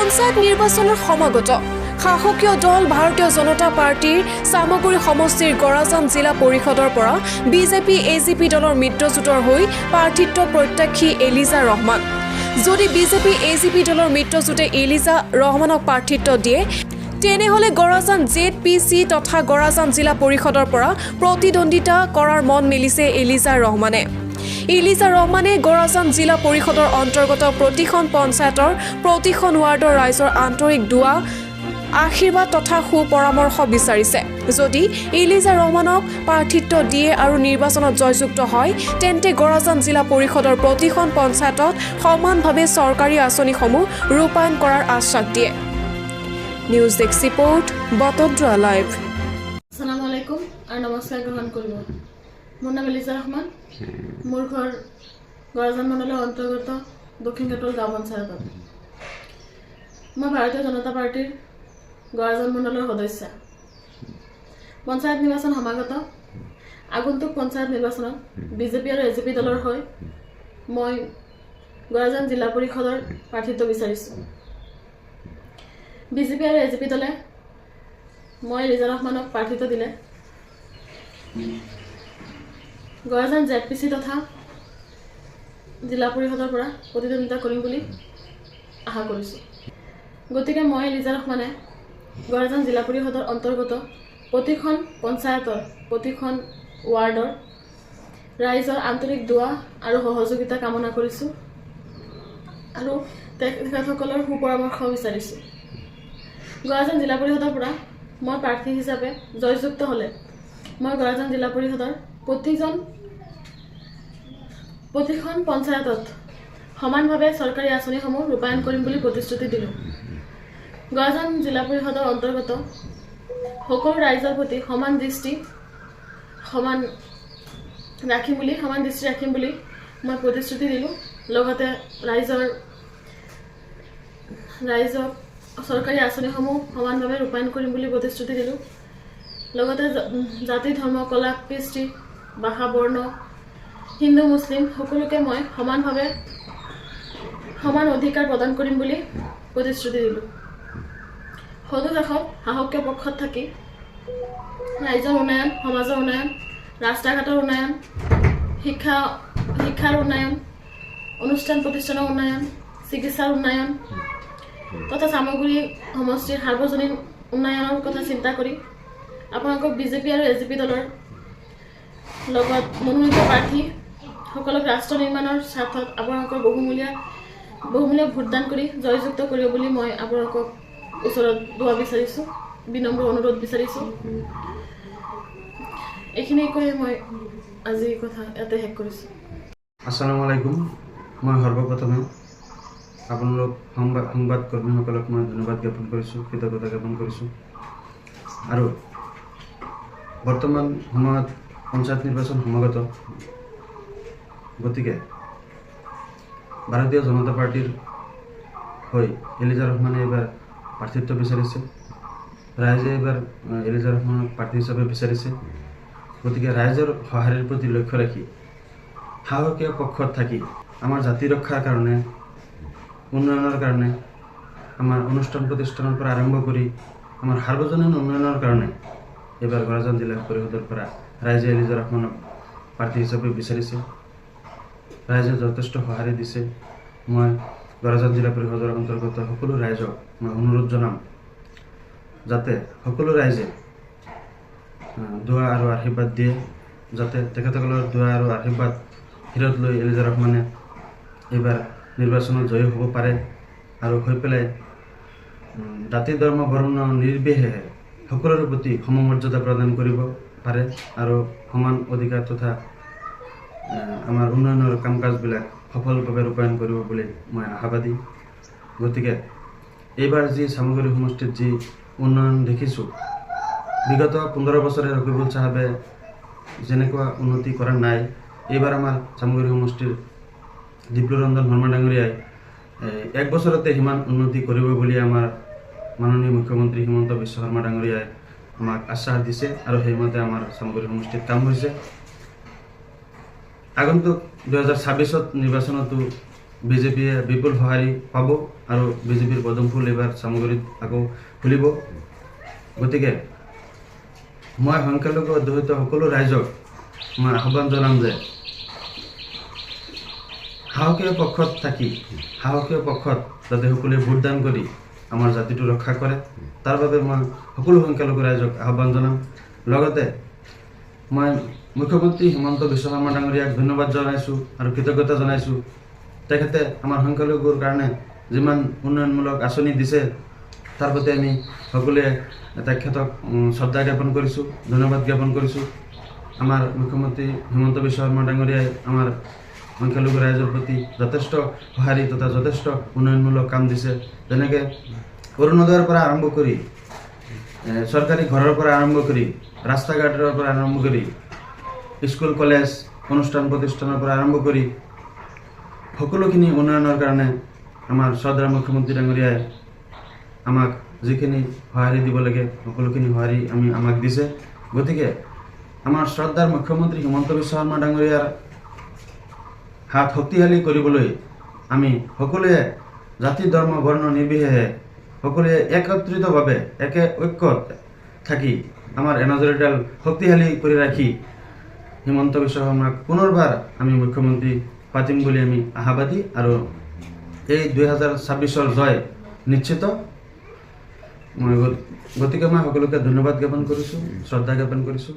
পঞ্চায়ত নিৰ্বাচনৰ সমাগত শাসকীয় দল ভাৰতীয় জনতা পাৰ্টিৰ চামগুৰি সমষ্টিৰ গৰাজান জিলা পৰিষদৰ পৰা বিজেপি এজিপি দলৰ মিত্ৰজোঁটৰ হৈ প্ৰাৰ্থিত্ব প্ৰত্যাশী এলিজা ৰহমান। যদি বিজেপি এজিপি দলৰ মিত্ৰজোঁটে এলিজা ৰহমানক প্ৰাৰ্থিত্ব দিয়ে তেনেহলে গৰাজান ZPC তথা গৰাজান জিলা পৰিষদৰ পৰা প্ৰতিদ্বন্দ্বিতা কৰাৰ মন মেলিছে এলিজা ৰহমানে। এলিজা ৰহমানে গৰাজান জিলা পৰিষদৰ অন্তৰ্গত প্ৰতিখন পঞ্চায়তৰ প্ৰতিখন ৱাৰ্ডৰ ৰাইজৰ আন্তৰিক দুৱা আশীৰ্বাদ তথা সুপৰামৰ্শ বিচাৰিছে। যদি এলিজা ৰহমানক প্ৰাৰ্থিত্ব দিয়ে আৰু নিৰ্বাচনত জয়যুক্ত হয় তেন্তে গৰাজান জিলা পৰিষদৰ প্ৰতিখন পঞ্চায়তত সমানভাৱে চৰকাৰী আঁচনিসমূহ ৰূপায়ণ কৰাৰ আশ্বাস দিয়ে। News desk report Batadrava live. আসসালামু আলাইকুম আৰু নমস্কাৰ গ্ৰহণ কৰিব। মোৰ নাম এলিজা ৰহমান। মোৰ ঘৰ গৰাজান মণ্ডলৰ অন্তৰ্গত দক্ষিণ ঘাটল গাঁও পঞ্চায়তত। মই ভাৰতীয় জনতা পাৰ্টিৰ গৰাজান মণ্ডলৰ সদস্য। পঞ্চায়ত নিৰ্বাচন সমাগত। আগন্তুক পঞ্চায়ত নিৰ্বাচনত বিজেপি আৰু এজিপি দলৰ হৈ মই গৰাজান জিলা পৰিষদৰ প্ৰাৰ্থিত্ব বিচাৰিছোঁ। বিজেপি আৰু এজিপি দলে মই এলিজা ৰহমানক প্ৰাৰ্থিত্ব দিলে গৰাজান ZPC তথা জিলা পৰিষদৰ পৰা প্ৰতিদ্বন্দ্বিতা কৰিম বুলি আশা কৰিছোঁ। গতিকে মই এলিজা ৰহমানে গৰাজান জিলা পৰিষদৰ অন্তৰ্গত প্ৰতিখন পঞ্চায়তৰ প্ৰতিখন ৱাৰ্ডৰ ৰাইজৰ আন্তৰিক দুৱা আৰু সহযোগিতা কামনা কৰিছোঁ আৰু তেখেতসকলৰ সুপৰামৰ্শ বিচাৰিছোঁ। গৰাজান জিলা পৰিষদৰ পৰা মই প্ৰাৰ্থী হিচাপে জয়যুক্ত হ'লে মই গৰাজান জিলা পৰিষদৰ প্ৰতিখন পঞ্চায়তত সমানভাৱে চৰকাৰী আঁচনিসমূহ ৰূপায়ণ কৰিম বুলি প্ৰতিশ্ৰুতি দিলোঁ। গৰাজান জিলা পৰিষদৰ অন্তৰ্গত সকলো ৰাইজৰ প্ৰতি সমান দৃষ্টি ৰাখিম বুলি মই প্ৰতিশ্ৰুতি দিলোঁ। লগতে ৰাইজক চৰকাৰী আঁচনিসমূহ সমানভাৱে ৰূপায়ণ কৰিম বুলি প্ৰতিশ্ৰুতি দিলোঁ। লগতে জাতি ধৰ্ম কলা কৃষ্টি ভাষা বৰ্ণ হিন্দু মুছলিম সকলোকে মই সমান অধিকাৰ প্ৰদান কৰিম বুলি প্ৰতিশ্ৰুতি দিলোঁ। সদুশেষত শাসকীয় পক্ষত থাকি ৰাইজৰ উন্নয়ন, সমাজৰ উন্নয়ন, ৰাস্তা ঘাটৰ উন্নয়ন, শিক্ষাৰ উন্নয়ন, অনুষ্ঠান প্ৰতিষ্ঠানৰ উন্নয়ন, চিকিৎসাৰ উন্নয়ন তথা চামগুৰি সমষ্টিৰ সাৰ্বজনীন উন্নয়নৰ কথা চিন্তা কৰি আপোনালোকক বিজেপি আৰু এজিপি দলৰ লগত মনোনীত প্ৰাৰ্থীসকলক ৰাষ্ট্ৰ নিৰ্মাণৰ স্বাৰ্থত আপোনালোকৰ বহুমূলীয়া ভোটদান কৰি জয়যুক্ত কৰিব বুলি মই আপোনালোকক ওচৰত দুৱা বিচাৰিছোঁ, বিনম্ৰ অনুৰোধ বিচাৰিছোঁ। এইখিনি কৈ মই আজি কথা ইয়াতে শেষ কৰিছোঁ। আসসালামু আলাইকুম। মই সৰ্বপ্ৰথমে আপোনালোক সংবাদ কৰ্মীসকলক মই ধন্যবাদ জ্ঞাপন কৰিছোঁ, কৃতজ্ঞতা জ্ঞাপন কৰিছোঁ। আৰু বৰ্তমান সময়ত পঞ্চায়ত নিৰ্বাচন সমাগত। গতিকে ভাৰতীয় জনতা পাৰ্টিৰ হৈ এলিজা ৰহমানে এইবাৰ প্ৰাৰ্থিত্ব বিচাৰিছে। ৰাইজে এইবাৰ এলিজা ৰহমানক প্ৰাৰ্থী হিচাপে বিচাৰিছে। গতিকে ৰাইজৰ সঁহাৰিৰ প্ৰতি লক্ষ্য ৰাখি শাসকীয় পক্ষত থাকি আমাৰ জাতি ৰক্ষাৰ কাৰণে, উন্নয়নৰ কাৰণে, আমাৰ অনুষ্ঠান প্ৰতিষ্ঠানৰ পৰা আৰম্ভ কৰি আমাৰ সাৰ্বজনীন উন্নয়নৰ কাৰণে এইবাৰ গৰাজান জিলা পৰিষদৰ পৰা ৰাইজে এলিজা ৰহমানক প্ৰাৰ্থী হিচাপে বিচাৰিছে। ৰাইজে যথেষ্ট সঁহাৰি দিছে। মই গৰাজান জিলা পৰিষদৰ অন্তৰ্গত সকলো ৰাইজক মই অনুৰোধ জনাম যাতে সকলো ৰাইজে দুৱা আৰু আশীৰ্বাদ দিয়ে, যাতে তেখেতসকলৰ দুৱা আৰু আশীৰ্বাদ শিৰত লৈ এলিজা ৰহমানে এইবাৰ নিৰ্বাচনত জয়ী হ'ব পাৰে আৰু হৈ পেলাই জাতি ধৰ্ম বৰ্ণ নিৰ্বিশেষে সকলোৰে প্ৰতি সমমৰ্যাদা প্ৰদান কৰিব পাৰে আৰু সমান অধিকাৰ তথা আমাৰ উন্নয়নৰ কাম কাজবিলাক সফলভাৱে ৰূপায়ণ কৰিব বুলি মই আশাবাদী। গতিকে এইবাৰ যি চামগুৰি সমষ্টিত যি উন্নয়ন দেখিছোঁ, বিগত 15 বছৰে ৰকিবুল চাহাবে যেনেকুৱা উন্নতি কৰা নাই, এইবাৰ আমাৰ চামগুৰি সমষ্টিৰ ডিপ্লুৰঞ্জন শৰ্মা ডাঙৰীয়াই 1 বছৰতে সিমান উন্নতি কৰিব বুলি আমাৰ মাননীয় মুখ্যমন্ত্ৰী হিমন্ত বিশ্ব শৰ্মা ডাঙৰীয়াই আমাক আশ্বাস দিছে আৰু সেইমতে আমাৰ চামগুৰি সমষ্টিত কাম হৈছে। আগন্তুক 2026 নিৰ্বাচনতো বিজেপিয়ে বিপুল সঁহাৰি পাব আৰু বিজেপিৰ পদুম ফুল এইবাৰ চামগুৰিত আকৌ ফুলিব। গতিকে মই সংখ্যালঘু অধ্যুষিত সকলো ৰাইজক মই আহ্বান জনাম যে সাহসীয় পক্ষত থাকি সাহসীয় পক্ষত যাতে সকলোৱে ভোটদান কৰি আমাৰ জাতিটো ৰক্ষা কৰে, তাৰ বাবে মই সকলো সংখ্যালঘু ৰাইজক আহ্বান জনাম। লগতে মই মুখ্যমন্ত্ৰী হিমন্ত বিশ্ব শৰ্মা ডাঙৰীয়াক ধন্যবাদ জনাইছোঁ আৰু কৃতজ্ঞতা জনাইছোঁ। তেখেতে আমাৰ সংখ্যালঘুৰ কাৰণে যিমান উন্নয়নমূলক আঁচনি দিছে তাৰ প্ৰতি আমি সকলোৱে তেখেতক শ্ৰদ্ধা জ্ঞাপন কৰিছোঁ, ধন্যবাদ জ্ঞাপন কৰিছোঁ। আমাৰ মুখ্যমন্ত্ৰী হিমন্ত বিশ্ব শৰ্মা ডাঙৰীয়াই আমাৰ সংখ্যালঘু ৰাইজৰ প্ৰতি যথেষ্ট সঁহাৰি তথা যথেষ্ট উন্নয়নমূলক কাম দিছে। যেনেকৈ অৰুণোদয়ৰ পৰা আৰম্ভ কৰি চৰকাৰী ঘৰৰ পৰা আৰম্ভ কৰি ৰাস্তা ঘাটৰ পৰা আৰম্ভ কৰি স্কুল কলেজ অনুষ্ঠান প্ৰতিষ্ঠানৰ পৰা আৰম্ভ কৰি সকলোখিনি উন্নয়নৰ কাৰণে আমাৰ শ্ৰদ্ধাৰ মুখ্যমন্ত্ৰী ডাঙৰীয়াই আমাক যিখিনি সঁহাৰি দিব লাগে সকলোখিনি সঁহাৰি আমাক দিছে। গতিকে আমাৰ শ্ৰদ্ধাৰ মুখ্যমন্ত্ৰী হিমন্ত বিশ্ব শৰ্মা ডাঙৰীয়াৰ হাত শক্তিশালী কৰিবলৈ আমি সকলোৱে জাতি ধৰ্ম বৰ্ণ নিৰ্বিশেষে সকলোৱে একত্ৰিতভাৱে একে ঐক্যত থাকি আমাৰ এনাজৰীডাল শক্তিশালী কৰি ৰাখি হিমন্ত বিশ্ব শৰ্মাক পুনৰবাৰ আমি মুখ্যমন্ত্ৰী পাতিম বুলি আমি আশাবাদী আৰু এই 2026 জয় নিশ্চিত। গতিকে মই সকলোকে ধন্যবাদ জ্ঞাপন কৰিছোঁ, শ্ৰদ্ধা জ্ঞাপন কৰিছোঁ।